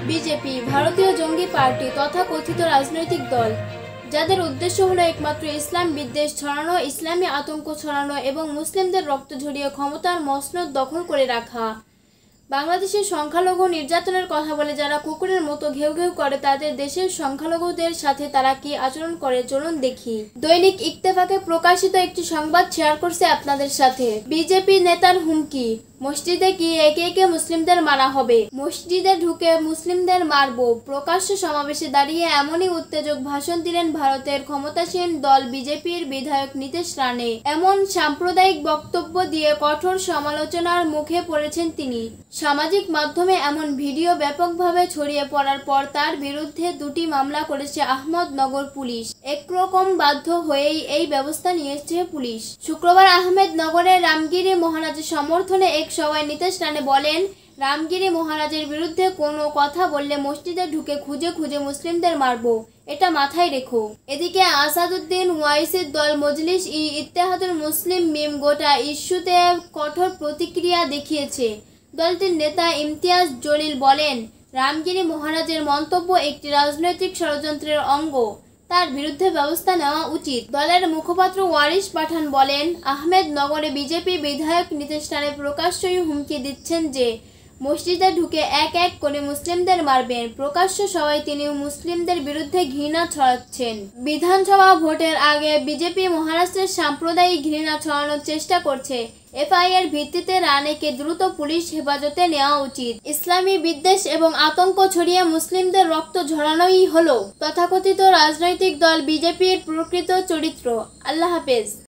BJP ভারতীয় জঙ্গি party তথাকথিত রাজনৈতিক দল যাদের উদ্দেশ্য হলো একমাত্র ইসলাম বিদ্বেষ ছড়ানো, ইসলামী আতঙ্ক ছড়ানো এবং মুসলিমদের রক্ত ঝরিয়ে ক্ষমতার মসনদ দখল করে রাখা। বাংলাদেশের সংখ্যালঘু নির্যাতনের কথা বলে যারা কুকুরের মতো ঘেউ ঘেউ করে, তাদের দেশের সংখ্যালঘুদের সাথে তারা কি আচরণ করে চলুন দেখি। দৈনিক ইত্তেফাকে প্রকাশিত একটি সংবাদ শেয়ার করছে আপনাদের সাথে। বিজেপি নেতার হুমকি, মসজিদে গিয়ে একে একে মুসলিমদের মারা হবে, মসজিদে ঢুকে মুসলিমদের মারবো। প্রকাশ্য সমাবেশে দাঁড়িয়ে এমনই উত্তেজক ভাষণ দিলেন ভারতের ক্ষমতাসীন দল বিজেপির বিধায়ক নীতিশ রানে। এমন সাম্প্রদায়িক বক্তব্য দিয়ে কঠোর সমালোচনার মুখে পড়েছেন তিনি। সামাজিক মাধ্যমে এমন ভিডিও ব্যাপকভাবে ছড়িয়ে পড়ার পর তার বিরুদ্ধে 2টি মামলা করেছে আহমেদনগর পুলিশ। একরকম বাধ্য হয়েই এই ব্যবস্থা নিয়েছে পুলিশ। শুক্রবার আহমেদনগরের রামগিরি মহারাজের সমর্থনে এক সভায় নীতিশ রানে বলেন, রামগিরি মহারাজের বিরুদ্ধে কোনো কথা বললে মসজিদে ঢুকে খুঁজে খুঁজে মুসলিমদের মারবো, এটা মাথায় রেখো। এদিকে আসাদুদ্দিন ওয়াইসির দল মজলিস ই ইত্তেহাদুল মুসলিম মিম গোটা ইস্যুতে কঠোর প্রতিক্রিয়া দেখিয়েছে। দলটির নেতা ইমতিয়াজ জলিল বলেন, রামগিরি মহারাজের মন্তব্য একটি রাজনৈতিক ষড়যন্ত্রের অঙ্গ, তার বিরুদ্ধে ব্যবস্থা নেওয়া উচিত। দলের মুখপাত্র ওয়ারিশ পাঠান বলেন, আহমেদনগরে বিজেপি বিধায়ক নীতিশ রানে প্রকাশ্যই হুমকি দিচ্ছেন যে মসজিদে ঢুকে এক এক করে মুসলিমদের মারবেন। প্রকাশ্য সবাই তিনি মুসলিমদের বিরুদ্ধে ঘৃণা ছড়াচ্ছেন। বিধানসভা ভোটের আগে বিজেপি মহারাষ্ট্রের সাম্প্রদায়িক ঘৃণা ছড়ানোর চেষ্টা করছে। এফআইআর ভিত্তিতে রানেকে দ্রুত পুলিশ হেফাজতে নেওয়া উচিত। ইসলামী বিদ্বেষ এবং আতঙ্ক ছড়িয়ে মুসলিমদের রক্ত ঝরানোই হলো তথাকথিত রাজনৈতিক দল বিজেপির প্রকৃত চরিত্র। আল্লাহ হাফেজ।